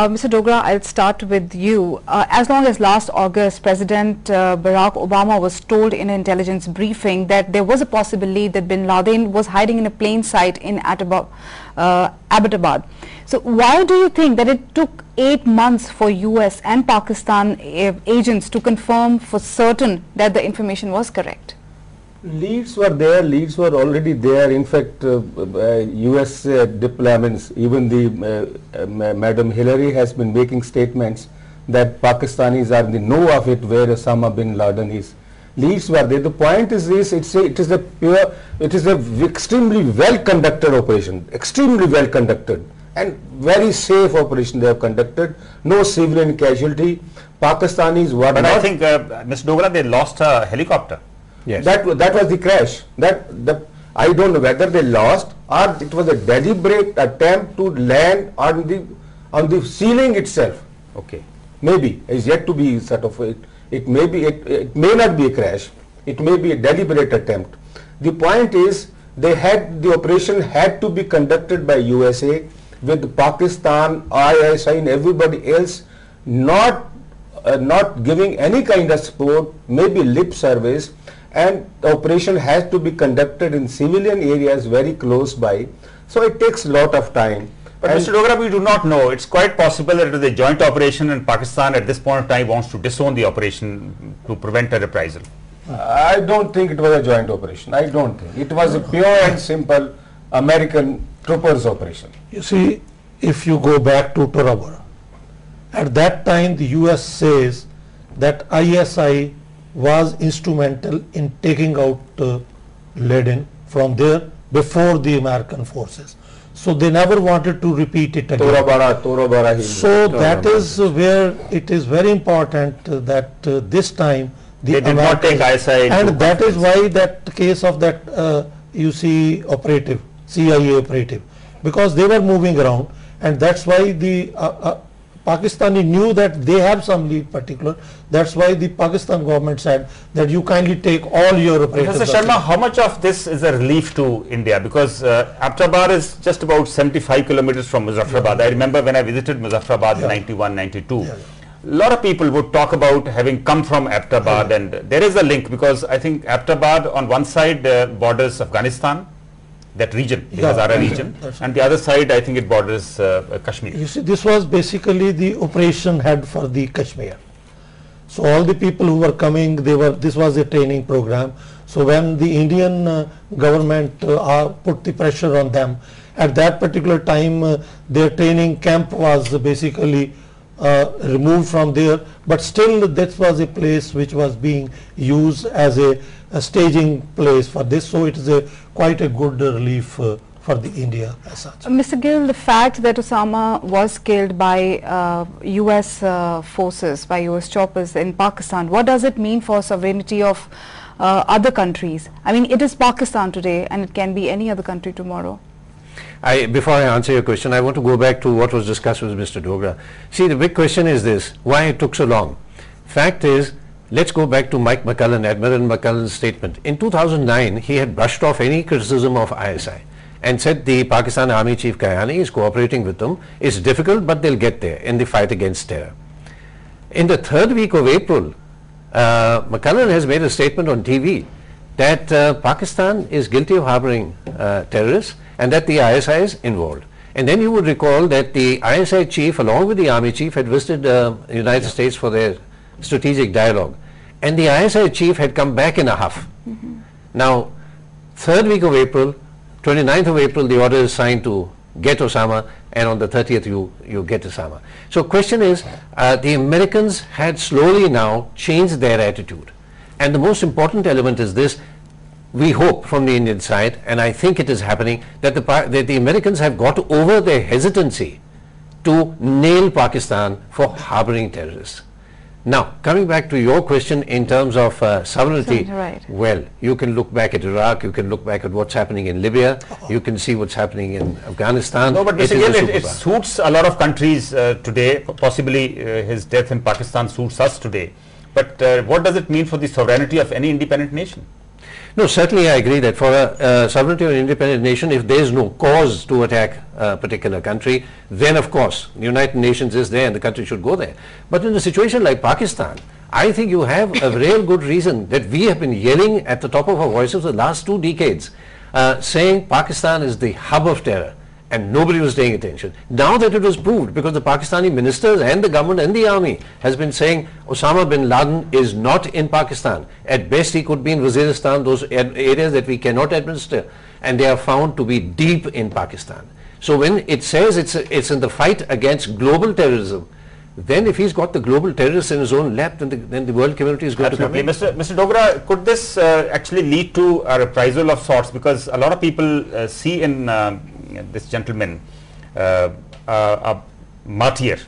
Mr. Dogra, I'll start with you. As long as last August, President Barack Obama was told in an intelligence briefing that there was a possibility that bin Laden was hiding in a plain sight in Abbottabad. So why do you think that it took 8 months for US and Pakistan agents to confirm for certain that the information was correct? Leads were there, leads were already there. In fact, US diplomats, even Madam Hillary has been making statements that Pakistanis are in the know of it where Osama bin Laden is. Leads were there. The point is this: it is a extremely well conducted operation, extremely well conducted, and very safe operation they have conducted. No civilian casualty. Pakistanis were. But I think, Mr. Dogra, they lost a helicopter. Yes. That was the crash. I don't know whether they lost or it was a deliberate attempt to land on the ceiling itself. Okay. Maybe is yet to be sort of it may not be a crash. It may be a deliberate attempt. The point is the operation had to be conducted by USA with Pakistan, ISI and everybody else not giving any kind of support, maybe lip service. And the operation has to be conducted in civilian areas very close by, so it takes a lot of time. But Mr. Dogra, we do not know. It's quite possible that it is a joint operation and Pakistan at this point of time wants to disown the operation to prevent a reprisal. I don't think it was a joint operation. I don't think. It was a pure and simple American troopers operation. You see, if you go back to Tora Bora, at that time the US says that ISI was instrumental in taking out Laden from there before the American forces. So they never wanted to repeat it again. Tora Bora. So that is where it is very important that this time they did not take ISI, and that is why that case of that CIA operative, because they were moving around, and that's why the Pakistani knew that they have some lead particular. That's why the Pakistan government said that you kindly take all your operators. Professor Sharma, how much of this is a relief to India? Because Abbottabad is just about 75 kilometers from Muzaffarabad. I remember when I visited Muzaffarabad in 91, 92. A lot of people would talk about having come from Abbottabad, and there is a link because I think Abbottabad on one side borders Afghanistan, that region, the Hazara region, and the other side I think it borders Kashmir. You see, this was basically the operation head for the Kashmir. So all the people who were coming, this was a training program. So when the Indian government put the pressure on them, at that particular time their training camp was basically removed from there, but still that was a place which was being used as a staging place for this, so it is quite a good relief for the India as such. Mr. Gill, the fact that Osama was killed by US forces, by US choppers in Pakistan, what does it mean for sovereignty of other countries? I mean, it is Pakistan today and it can be any other country tomorrow. Before I answer your question, I want to go back to what was discussed with Mr. Dogra. See, the big question is this: why it took so long? Fact is, let's go back to Mike McCullen, Admiral McCullen's statement. In 2009, he had brushed off any criticism of ISI and said the Pakistan Army Chief Kayani is cooperating with them. It's difficult, but they'll get there in the fight against terror. In the third week of April, McCullen has made a statement on TV that Pakistan is guilty of harboring terrorists and that the ISI is involved. And then you would recall that the ISI chief along with the army chief had visited the United States for their strategic dialogue, and the ISI chief had come back in a huff. Now, third week of April, 29th of April, the order is signed to get Osama, and on the 30th you get Osama. So question is, the Americans had slowly now changed their attitude, and the most important element is this: we hope from the Indian side, and I think it is happening, that the Americans have got over their hesitancy to nail Pakistan for harboring terrorists. Now, coming back to your question in terms of sovereignty, well, you can look back at Iraq, you can look back at what's happening in Libya, you can see what's happening in Afghanistan. No, but Mr. Gill, it suits a lot of countries today. Possibly his death in Pakistan suits us today. But what does it mean for the sovereignty of any independent nation? No, certainly I agree that for a sovereignty or independent nation, if there is no cause to attack a particular country, then of course the United Nations is there and the country should go there. But in a situation like Pakistan, I think you have a real good reason that we have been yelling at the top of our voices for the last 2 decades, saying Pakistan is the hub of terror, and nobody was paying attention. Now that it was proved, because the Pakistani ministers and the government and the army has been saying Osama bin Laden is not in Pakistan. At best he could be in Waziristan, those areas that we cannot administer, and they are found to be deep in Pakistan. So when it says it's in the fight against global terrorism, then if he's got the global terrorists in his own lap, then the world community is going to come in. Mr. Dogra, could this actually lead to a reprisal of sorts? Because a lot of people see in this gentleman a martyr.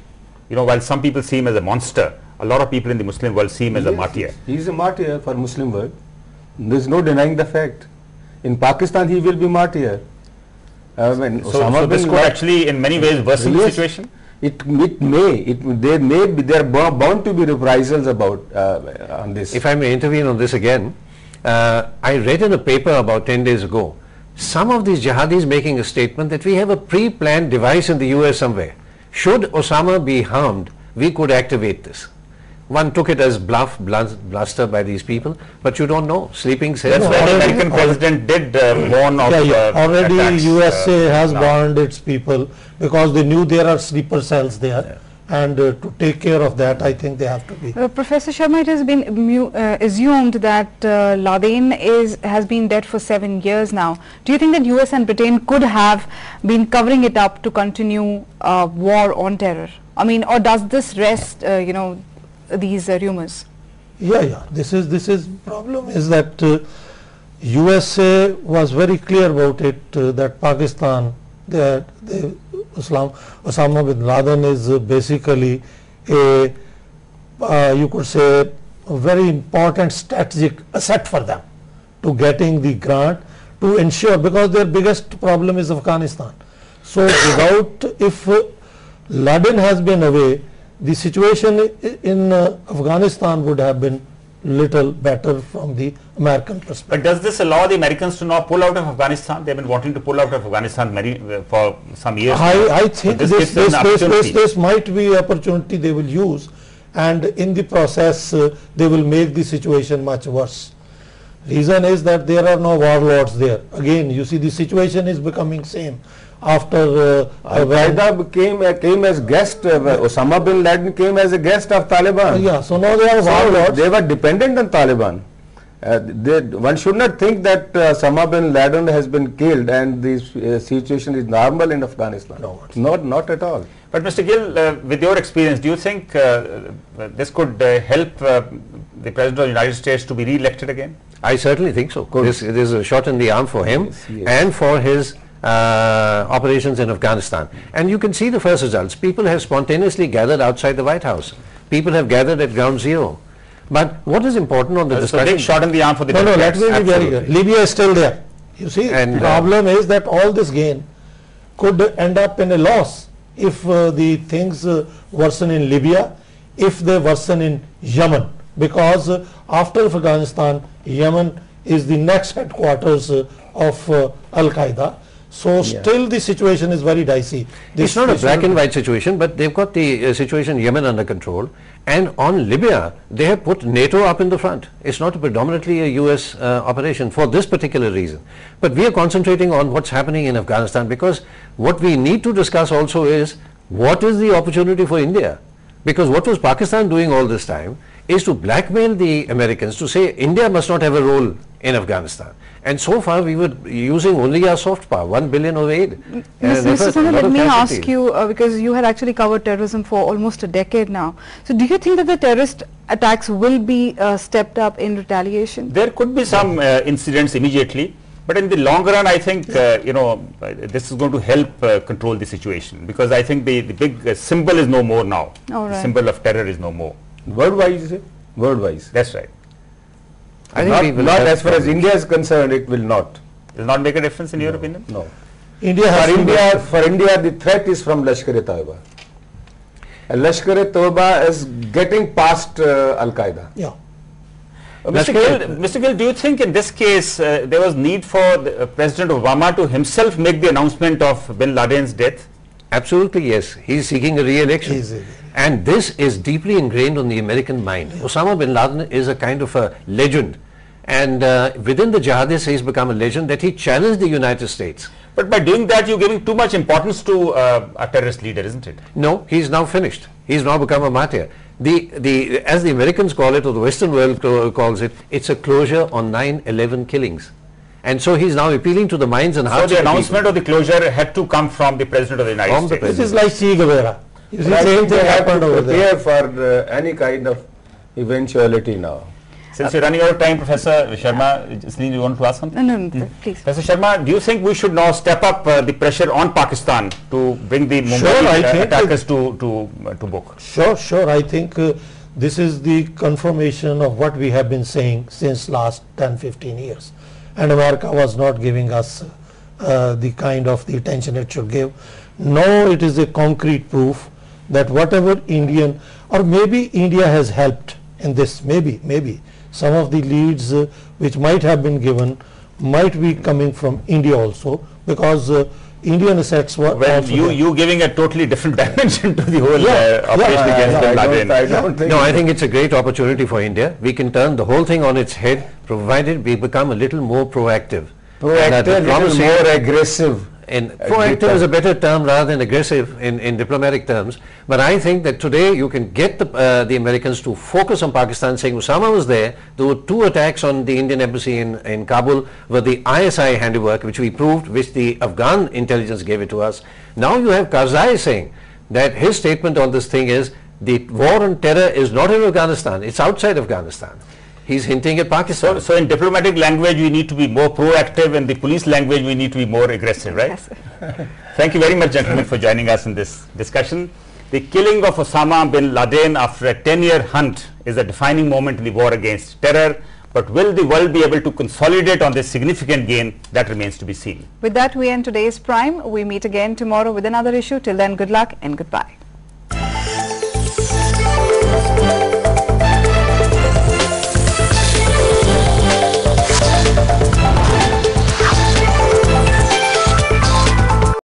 You know, while some people see him as a monster, a lot of people in the Muslim world see him as a martyr. He is a martyr for Muslim world. There is no denying the fact. In Pakistan, he will be martyr. So this could actually, in many ways, worsen the situation. They are bound to be reprisals about on this. If I may intervene on this again, I read in a paper about 10 days ago, some of these jihadis making a statement that we have a pre-planned device in the US somewhere. Should Osama be harmed, we could activate this. One took it as bluster by these people, but you don't know. Sleeping cells. That's why the American president did warn of already attacks, USA has warned its people because they knew there are sleeper cells there, and to take care of that, I think they have to be. Professor Sharma, it has been assumed that Laden has been dead for 7 years now. Do you think that US and Britain could have been covering it up to continue war on terror? I mean, or does this rest, these rumors? This is problem is that USA was very clear about it, that Pakistan, that Osama bin Laden is basically a you could say a very important strategic asset for them to getting the grant to ensure, because their biggest problem is Afghanistan. So if Laden has been away, the situation in Afghanistan would have been little better from the American perspective. But does this allow the Americans to now pull out of Afghanistan? They've been wanting to pull out of Afghanistan for some years. I think this might be opportunity they will use, and in the process they will make the situation much worse. Reason is that there are no warlords there. Again, you see, the situation is becoming same. After Al-Qaeda came as guest, Osama bin Laden came as a guest of Taliban. So now they are warlords. They were dependent on Taliban. One should not think that Osama bin Laden has been killed and the situation is normal in Afghanistan. No, not at all. But Mr. Gill, with your experience, do you think this could help the President of the United States to be re-elected again? I certainly think so. This is a shot in the arm for him and for his operations in Afghanistan. And you can see the first results. People have spontaneously gathered outside the White House. People have gathered at ground zero. But what is important on the discussion... It's a big shot in the arm for the Democrats. No, let me be very clear. Libya is still there. You see, the problem is that all this gain could end up in a loss if the things worsen in Libya, if they worsen in Yemen. Because after Afghanistan, Yemen is the next headquarters of Al-Qaeda. So still the situation is very dicey. It's not a black and white situation, but they've got the situation in Yemen under control. And on Libya, they have put NATO up in the front. It's not predominantly a US operation for this particular reason. But we are concentrating on what's happening in Afghanistan, because what we need to discuss also is what is the opportunity for India? Because what was Pakistan doing all this time is to blackmail the Americans to say India must not have a role in Afghanistan. And so far we were using only our soft power, 1 billion of aid. Mr. Sharma, let me ask you, because you had actually covered terrorism for almost a decade now. So do you think that the terrorist attacks will be stepped up in retaliation? There could be some incidents immediately, but in the long run I think this is going to help control the situation, because I think the big symbol is no more now. The symbol of terror is no more. Word-wise, you say? Word-wise. That's right. I think not as far as India is concerned, it will not. Will not make a difference in your opinion? No. For India, the threat is from Lashkar-e-Taiba. Lashkar-e-Taiba is getting past Al-Qaeda. Mr. Gill, do you think in this case there was need for President Obama to himself make the announcement of bin Laden's death? Absolutely, yes. He's seeking a re-election. And this is deeply ingrained on the American mind. Osama bin Laden is a kind of a legend. And within the jihadists, he's become a legend that he challenged the United States. But by doing that, you're giving too much importance to a terrorist leader, isn't it? No, he's now finished. He's now become a martyr. As the Americans call it, or the Western world calls it, it's a closure on 9/11 killings. And so he's now appealing to the minds and hearts of the people. So the announcement of the closure had to come from the President of the United States. This is like Che Guevara. You see, same thing happened over there. For any kind of eventuality now. Since you're running out of time, Professor Sharma, Celine, you want to ask something? No, please. Professor Sharma, do you think we should now step up the pressure on Pakistan to bring the Mumbai attackers to book? Sure. I think this is the confirmation of what we have been saying since last 10-15 years. And America was not giving us the kind of the attention it should give. Now it is a concrete proof that whatever Indian, or maybe India has helped in this, maybe. Some of the leads which might have been given might be coming from India also, because Indian assets were also you giving a totally different dimension to the whole operation against bin Laden. I think it's a great opportunity for India. We can turn the whole thing on its head, provided we become a little more proactive. More aggressive. And proactive is a better term rather than aggressive in diplomatic terms. But I think that today you can get the Americans to focus on Pakistan, saying Osama was there. There were 2 attacks on the Indian embassy in Kabul with the ISI handiwork, which we proved, which the Afghan intelligence gave it to us. Now you have Karzai saying that his statement on this thing is the war on terror is not in Afghanistan, it's outside Afghanistan. He's hinting at Pakistan. So in diplomatic language, we need to be more proactive, and the police language, we need to be more aggressive, right? Yes. Thank you very much, gentlemen, for joining us in this discussion. The killing of Osama bin Laden after a 10-year hunt is a defining moment in the war against terror. But will the world be able to consolidate on this significant gain? That remains to be seen. With that, we end today's Prime. We meet again tomorrow with another issue. Till then, good luck and goodbye.